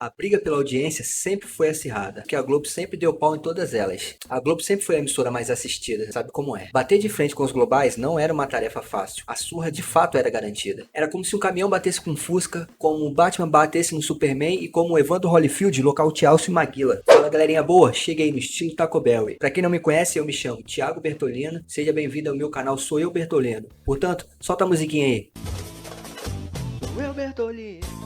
A briga pela audiência sempre foi acirrada, porque a Globo sempre deu pau em todas elas. A Globo sempre foi a emissora mais assistida, sabe como é. Bater de frente com os globais não era uma tarefa fácil. A surra de fato era garantida. Era como se um caminhão batesse com um Fusca, como o Batman batesse no Superman e como o Evandro Holyfield nocauteasse o Maguila. Fala galerinha boa, cheguei no estilo Taco Bell. Pra quem não me conhece, eu me chamo Thiago Bertolino. Seja bem-vindo ao meu canal Sou Eu Bertolino. Portanto, solta a musiquinha aí. Sou eu Bertolino.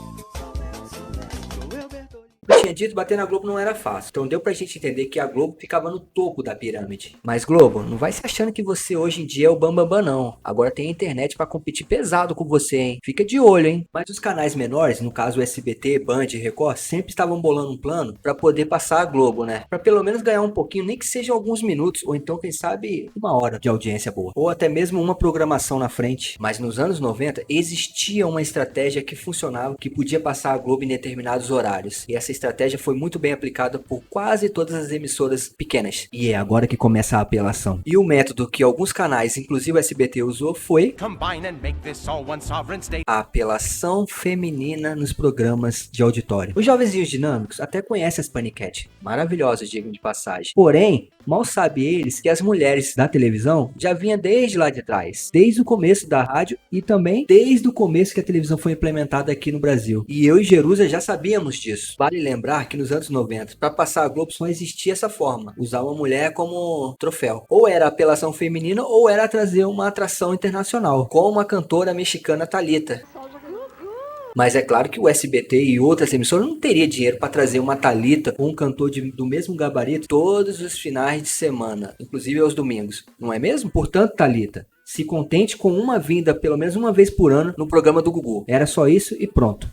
Eu tinha dito, bater na Globo não era fácil, então deu pra gente entender que a Globo ficava no topo da pirâmide. Mas Globo, não vai se achando que você hoje em dia é o bambambam não. Agora tem a internet pra competir pesado com você, hein? Fica de olho, hein? Mas os canais menores, no caso o SBT, Band e Record, sempre estavam bolando um plano pra poder passar a Globo, né? Pra pelo menos ganhar um pouquinho, nem que seja alguns minutos, ou então quem sabe uma hora de audiência boa. Ou até mesmo uma programação na frente. Mas nos anos 90 existia uma estratégia que funcionava, que podia passar a Globo em determinados horários. E essa estratégia foi muito bem aplicada por quase todas as emissoras pequenas. E é agora que começa a apelação. E o método que alguns canais, inclusive o SBT, usou foi a apelação feminina nos programas de auditório. Os jovenzinhos dinâmicos até conhecem as paniquete, maravilhosas, digam de passagem. Porém, mal sabe eles que as mulheres da televisão já vinham desde lá de trás, desde o começo da rádio e também desde o começo que a televisão foi implementada aqui no Brasil. E eu e Jerusa já sabíamos disso. Vale lembrar que nos anos 90, para passar a Globo só existia essa forma, usar uma mulher como troféu. Ou era apelação feminina ou era trazer uma atração internacional, como a cantora mexicana Thalita. Mas é claro que o SBT e outras emissoras não teriam dinheiro para trazer uma Thalita ou um cantor do mesmo gabarito todos os finais de semana, inclusive aos domingos, não é mesmo? Portanto, Thalita, se contente com uma vinda pelo menos uma vez por ano no programa do Gugu. Era só isso e pronto.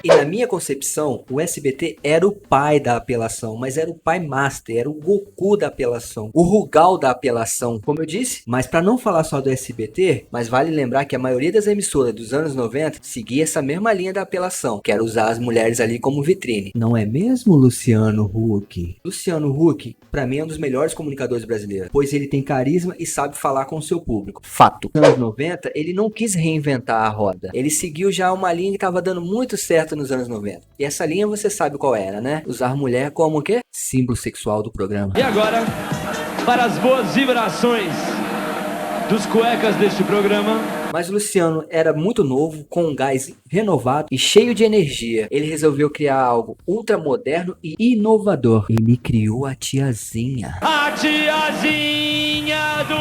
E na minha concepção, o SBT era o pai da apelação, mas era o pai master, era o Goku da apelação, o Rugal da apelação, como eu disse. Mas para não falar só do SBT, mas vale lembrar que a maioria das emissoras dos anos 90 seguia essa mesma linha da apelação, que era usar as mulheres ali como vitrine. Não é mesmo, Luciano Huck? Luciano Huck, para mim, é um dos melhores comunicadores brasileiros, pois ele tem carisma e sabe falar com o seu público. Fato. Nos anos 90, ele não quis reinventar a roda. Ele seguiu já uma linha que estava dando muito certo nos anos 90. E essa linha você sabe qual era, né? Usar mulher como o quê? Símbolo sexual do programa. E agora, para as boas vibrações dos cuecas deste programa. Mas o Luciano era muito novo, com um gás renovado e cheio de energia. Ele resolveu criar algo ultramoderno e inovador. Ele criou a tiazinha. A tiazinha do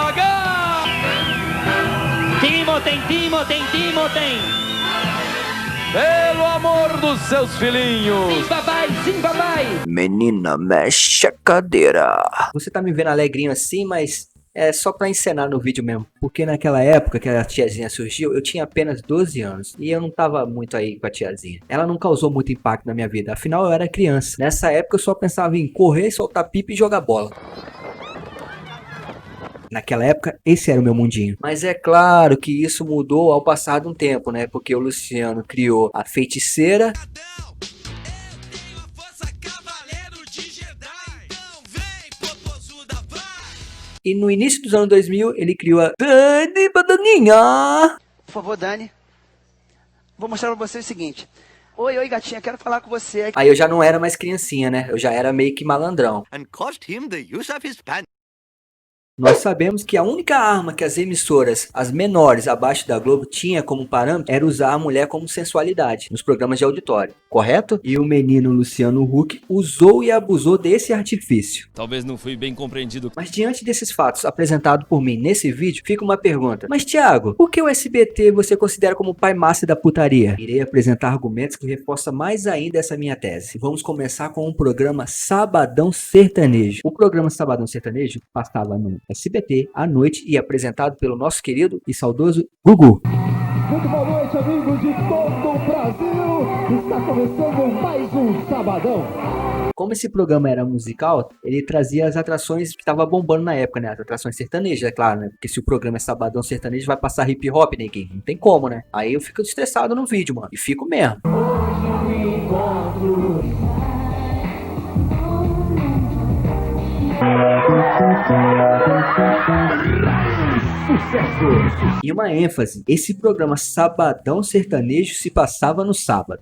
H! Timotém! Pelo amor dos seus filhinhos! Sim, papai! Menina, mexe a cadeira. Você tá me vendo alegrinho assim, mas é só pra encenar no vídeo mesmo. Porque naquela época que a tiazinha surgiu, eu tinha apenas 12 anos. E eu não tava muito aí com a tiazinha. Ela não causou muito impacto na minha vida. Afinal, eu era criança. Nessa época, eu só pensava em correr, soltar pipa e jogar bola. Naquela época, esse era o meu mundinho. Mas é claro que isso mudou ao passar de um tempo, né? Porque o Luciano criou a feiticeira. E no início dos anos 2000, ele criou a Dani Bananinha. Por favor, Dani. Vou mostrar pra você o seguinte. Oi, gatinha, quero falar com você. Aí eu já não era mais criancinha, né? Eu já era meio que malandrão. And cost him the use of his pants. Nós sabemos que a única arma que as emissoras, as menores abaixo da Globo, tinha como parâmetro era usar a mulher como sensualidade nos programas de auditório, correto? E o menino Luciano Huck usou e abusou desse artifício. Talvez não fui bem compreendido. Mas diante desses fatos apresentados por mim nesse vídeo, fica uma pergunta. Mas Thiago, por que o SBT você considera como o pai master da putaria? Irei apresentar argumentos que reforçam mais ainda essa minha tese. Vamos começar com o programa Sabadão Sertanejo. O programa Sabadão Sertanejo passava no SBT à noite e apresentado pelo nosso querido e saudoso Gugu. Muito boa noite, amigos de todo o Brasil! Está começando mais um Sabadão. Como esse programa era musical, ele trazia as atrações que estavam bombando na época, né? As atrações sertanejas, é claro, né? Porque se o programa é Sabadão Sertanejo, vai passar hip hop, neguinho. Não tem como, né? Aí eu fico estressado no vídeo, mano. E fico mesmo. Hoje me encontro. E uma ênfase, esse programa Sabadão Sertanejo se passava no sábado.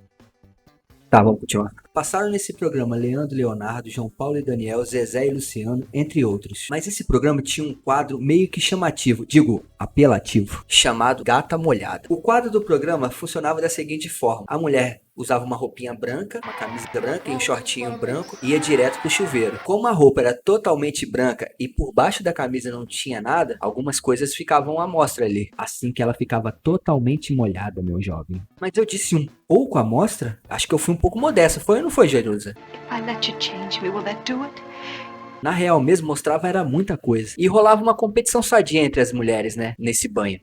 Tá, vamos continuar. Passaram nesse programa Leandro e Leonardo, João Paulo e Daniel, Zezé e Luciano, entre outros. Mas esse programa tinha um quadro meio que chamativo, digo, apelativo, chamado Gata Molhada. O quadro do programa funcionava da seguinte forma: a mulher usava uma roupinha branca, uma camisa branca e um shortinho branco e ia direto pro chuveiro. Como a roupa era totalmente branca e por baixo da camisa não tinha nada, algumas coisas ficavam à mostra ali. Assim que ela ficava totalmente molhada, meu jovem. Mas eu disse um pouco à mostra? Acho que eu fui um pouco modesto, foi ou não foi, Jerusa? I let you change me, will that do it? Na real mesmo, mostrava era muita coisa. E rolava uma competição sadia entre as mulheres, né? Nesse banho.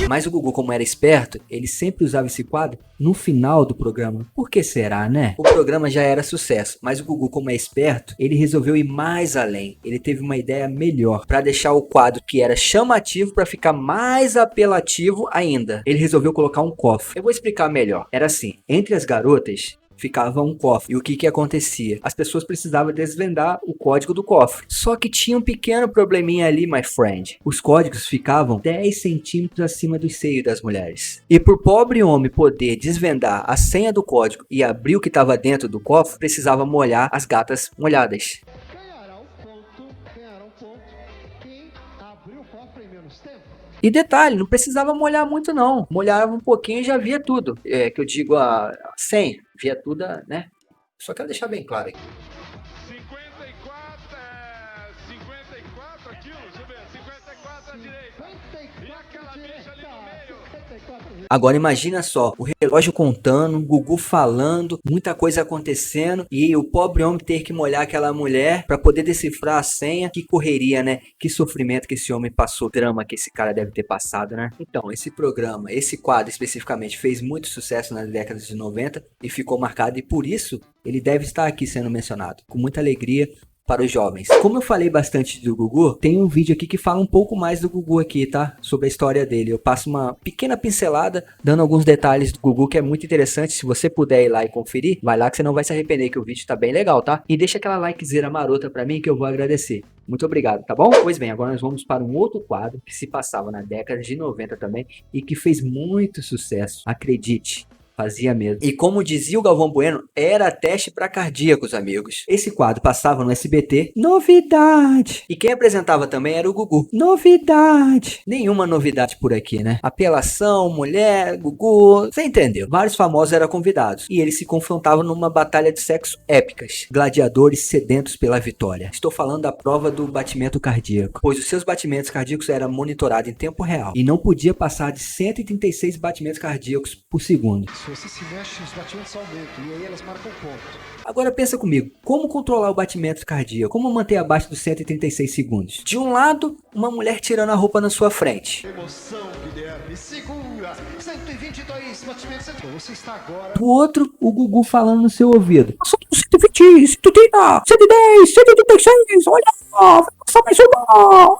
Mas o Gugu, como era esperto, ele sempre usava esse quadro no final do programa. Por que será, né? O programa já era sucesso, mas o Gugu, como é esperto, ele resolveu ir mais além. Ele teve uma ideia melhor para deixar o quadro que era chamativo para ficar mais apelativo ainda. Ele resolveu colocar um cofre. Eu vou explicar melhor. Era assim, entre as garotas ficava um cofre. E o que acontecia? As pessoas precisavam desvendar o código do cofre. Só que tinha um pequeno probleminha ali, my friend. Os códigos ficavam 10 centímetros acima do seio das mulheres. E por pobre homem poder desvendar a senha do código e abrir o que estava dentro do cofre, precisava molhar as gatas molhadas. Ganhará um ponto quem abriu o cofre em menos tempo. E detalhe, não precisava molhar muito não. Molhava um pouquinho e já via tudo. É que eu digo a senha, via tudo, né? Só quero deixar bem claro aqui. 54 quilos, deixa eu ver, 54 à direita. E aquela bicha ali no meio. Agora imagina só, o relógio contando, o Gugu falando, muita coisa acontecendo e o pobre homem ter que molhar aquela mulher para poder decifrar a senha. Que correria, né? Que sofrimento que esse homem passou, drama que esse cara deve ter passado, né? Então, esse programa, esse quadro especificamente fez muito sucesso nas décadas de 90 e ficou marcado, e por isso ele deve estar aqui sendo mencionado com muita alegria para os jovens. Como eu falei bastante do Gugu, tem um vídeo aqui que fala um pouco mais do Gugu aqui, tá? Sobre a história dele. Eu passo uma pequena pincelada, dando alguns detalhes do Gugu, que é muito interessante. Se você puder ir lá e conferir, vai lá que você não vai se arrepender, que o vídeo tá bem legal, tá? E deixa aquela likezeira marota pra mim que eu vou agradecer. Muito obrigado, tá bom? Pois bem, agora nós vamos para um outro quadro que se passava na década de 90 também e que fez muito sucesso. Acredite. Fazia mesmo. E como dizia o Galvão Bueno, era teste para cardíacos, amigos. Esse quadro passava no SBT. Novidade! E quem apresentava também era o Gugu. Novidade! Nenhuma novidade por aqui, né? Apelação, mulher, Gugu... Você entendeu? Vários famosos eram convidados. E eles se confrontavam numa batalha de sexo épicas. Gladiadores sedentos pela vitória. Estou falando da prova do batimento cardíaco. Pois os seus batimentos cardíacos eram monitorados em tempo real. E não podia passar de 136 batimentos cardíacos por segundo. Se você se mexe, os batimentos aumentam e aí elas marcam ponto. Agora pensa comigo, como controlar o batimento cardíaco? Como manter abaixo dos 136 segundos? De um lado, uma mulher tirando a roupa na sua frente. Emoção, Guilherme, segura! 122 batimentos. Você está agora... Do outro, o Gugu falando no seu ouvido. Passou dos 120, 130, 110, 136, olha, vai passar mais uma.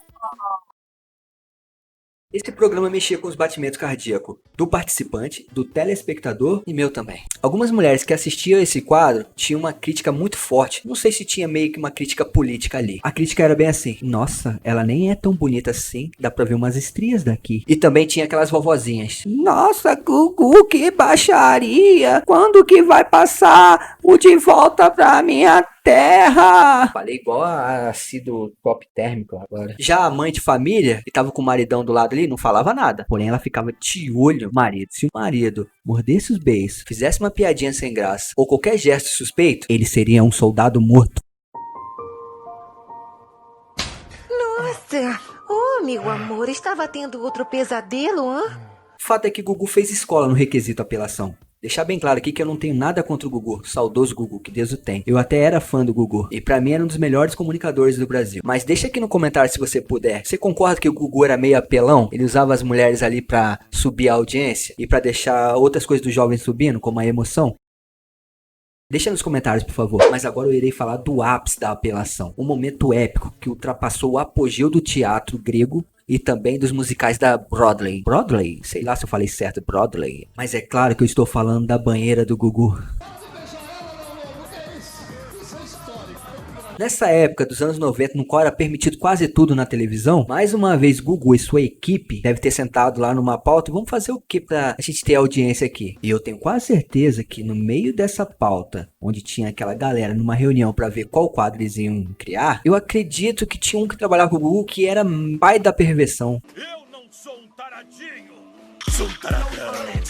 Esse programa mexia com os batimentos cardíacos do participante, do telespectador e meu também. Algumas mulheres que assistiam esse quadro tinham uma crítica muito forte. Não sei se tinha meio que uma crítica política ali. A crítica era bem assim: nossa, ela nem é tão bonita assim, dá pra ver umas estrias daqui. E também tinha aquelas vovozinhas: nossa, Gugu, que baixaria! Quando que vai passar o De Volta Pra Minha Terra? Falei igual a do top térmico agora. Já a mãe de família, que tava com o maridão do lado ali, não falava nada. Porém, ela ficava de olho no marido. Se o marido mordesse os beijos, fizesse uma piadinha sem graça, ou qualquer gesto suspeito, ele seria um soldado morto. Nossa! Oh, meu amor, estava tendo outro pesadelo, hã? O fato é que Gugu fez escola no requisito apelação. Deixar bem claro aqui que eu não tenho nada contra o Gugu, saudoso Gugu, que Deus o tem. Eu até era fã do Gugu, e pra mim era um dos melhores comunicadores do Brasil. Mas deixa aqui no comentário se você puder. Você concorda que o Gugu era meio apelão? Ele usava as mulheres ali pra subir a audiência e pra deixar outras coisas do jovem subindo, como a emoção? Deixa nos comentários, por favor. Mas agora eu irei falar do ápice da apelação. Um momento épico que ultrapassou o apogeu do teatro grego e também dos musicais da Broadway. Broadway? Sei lá se eu falei certo, Broadway. Mas é claro que eu estou falando da banheira do Gugu. Nessa época dos anos 90, no qual era permitido quase tudo na televisão, mais uma vez Gugu e sua equipe deve ter sentado lá numa pauta e vamos fazer o que pra gente ter audiência aqui? E eu tenho quase certeza que no meio dessa pauta, onde tinha aquela galera numa reunião pra ver qual quadro eles iam criar, eu acredito que tinha um que trabalhava com o Gugu que era pai da perversão. Eu não sou um taradinho.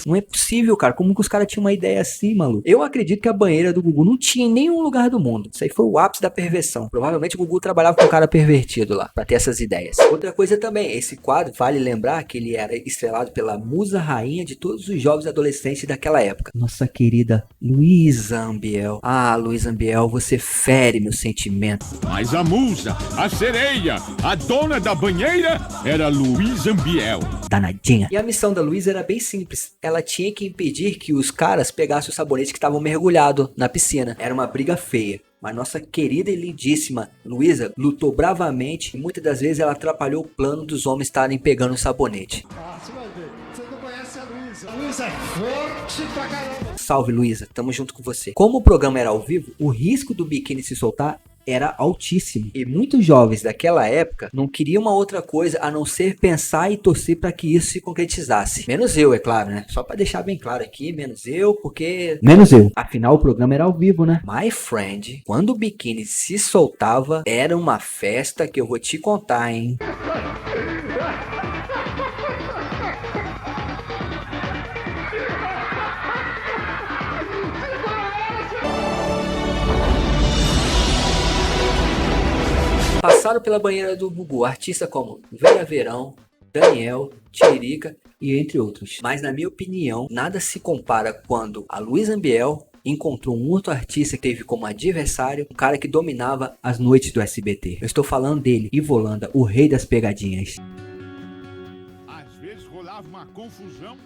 Não é possível, cara. Como que os caras tinham uma ideia assim, maluco? Eu acredito que a banheira do Gugu não tinha em nenhum lugar do mundo. Isso aí foi o ápice da perversão. Provavelmente o Gugu trabalhava com um cara pervertido lá, pra ter essas ideias. Outra coisa também, esse quadro, vale lembrar que ele era estrelado pela musa rainha de todos os jovens adolescentes daquela época. Nossa querida Luísa Ambiel. Ah, Luísa Ambiel, você fere meus sentimentos. Mas a musa, a sereia, a dona da banheira era Luísa Ambiel. Danadinha. E a missão da Luísa era bem simples. Ela tinha que impedir que os caras pegassem os sabonetes que estavam mergulhados na piscina. Era uma briga feia. Mas nossa querida e lindíssima Luísa lutou bravamente e muitas das vezes ela atrapalhou o plano dos homens estarem pegando o sabonete. Ah, você vai ver. Você não conhece a Luísa. A Luísa é forte pra caramba. Salve, Luísa. Tamo junto com você. Como o programa era ao vivo, o risco do biquíni se soltar era altíssimo. E muitos jovens daquela época não queriam uma outra coisa a não ser pensar e torcer para que isso se concretizasse. Menos eu, é claro, né? Só para deixar bem claro aqui, menos eu, porque... Menos eu. Afinal, o programa era ao vivo, né? My friend, quando o biquíni se soltava, era uma festa que eu vou te contar, hein? Passaram pela banheira do Gugu artistas como Vera Verão, Daniel, Tiririca e entre outros. Mas na minha opinião, nada se compara quando a Luísa Ambiel encontrou um outro artista que teve como adversário um cara que dominava as noites do SBT. Eu estou falando dele, Ivo Holanda, o rei das pegadinhas. Às vezes rolava uma confusão.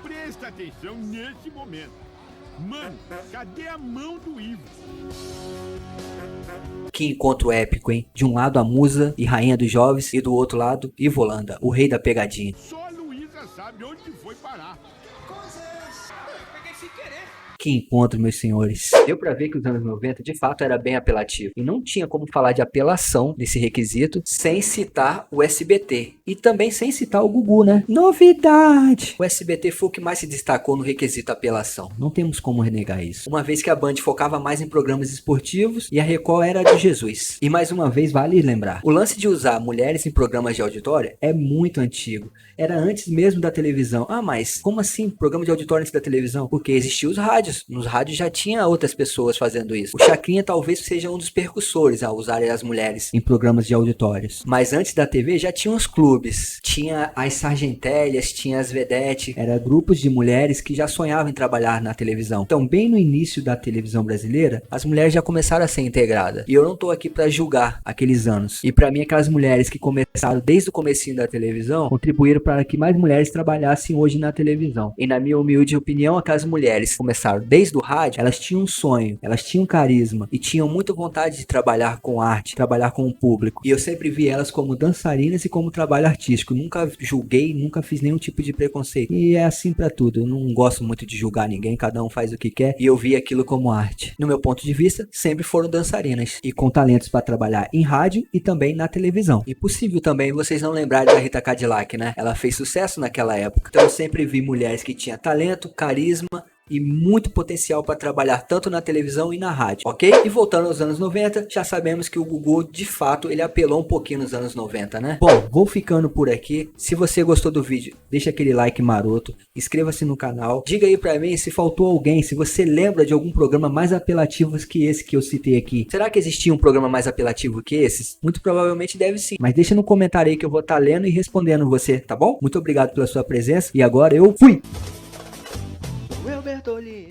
Presta atenção nesse momento. Mano, cadê a mão do Ivo? Que encontro épico, hein? De um lado a musa e rainha dos jovens e do outro lado Ivo Holanda, o rei da pegadinha. Só a Luísa sabe onde foi parar. Que encontro, meus senhores. Deu pra ver que os anos 90 de fato era bem apelativo. E não tinha como falar de apelação nesse requisito sem citar o SBT. E também sem citar o Gugu, né? Novidade! O SBT foi o que mais se destacou no requisito apelação. Não temos como renegar isso. Uma vez que a Band focava mais em programas esportivos e a Record era de Jesus. E mais uma vez vale lembrar. O lance de usar mulheres em programas de auditório é muito antigo. Era antes mesmo da televisão. Ah, mas como assim programa de auditório antes da televisão? Porque existiam os rádios. Nos rádios já tinha outras pessoas fazendo isso. O Chacrinha talvez seja um dos percussores a usarem as mulheres em programas de auditórios. Mas antes da TV já tinha os clubes. Tinha as sargentelhas, tinha as vedetes. Era grupos de mulheres que já sonhavam em trabalhar na televisão. Então, bem no início da televisão brasileira, as mulheres já começaram a ser integradas. E eu não tô aqui pra julgar aqueles anos. E pra mim, aquelas mulheres que começaram desde o comecinho da televisão, contribuíram para que mais mulheres trabalhassem hoje na televisão. E na minha humilde opinião, aquelas mulheres que começaram desde o rádio, elas tinham um sonho, elas tinham carisma e tinham muita vontade de trabalhar com arte, trabalhar com o público. E eu sempre vi elas como dançarinas e como trabalho artístico. Nunca julguei, nunca fiz nenhum tipo de preconceito. E é assim pra tudo. Eu não gosto muito de julgar ninguém, cada um faz o que quer. E eu vi aquilo como arte. No meu ponto de vista, sempre foram dançarinas e com talentos para trabalhar em rádio e também na televisão. E possível também vocês não lembrarem da Rita Cadillac, né? Ela fez sucesso naquela época. Então eu sempre vi mulheres que tinham talento, carisma e muito potencial para trabalhar tanto na televisão e na rádio, ok? E voltando aos anos 90, já sabemos que o Gugu, de fato, ele apelou um pouquinho nos anos 90, né? Bom, vou ficando por aqui. Se você gostou do vídeo, deixa aquele like maroto, inscreva-se no canal, diga aí pra mim se faltou alguém, se você lembra de algum programa mais apelativo que esse que eu citei aqui. Será que existia um programa mais apelativo que esses? Muito provavelmente deve sim, mas deixa no comentário aí que eu vou estar lendo e respondendo você, tá bom? Muito obrigado pela sua presença e agora eu fui! Bertolini.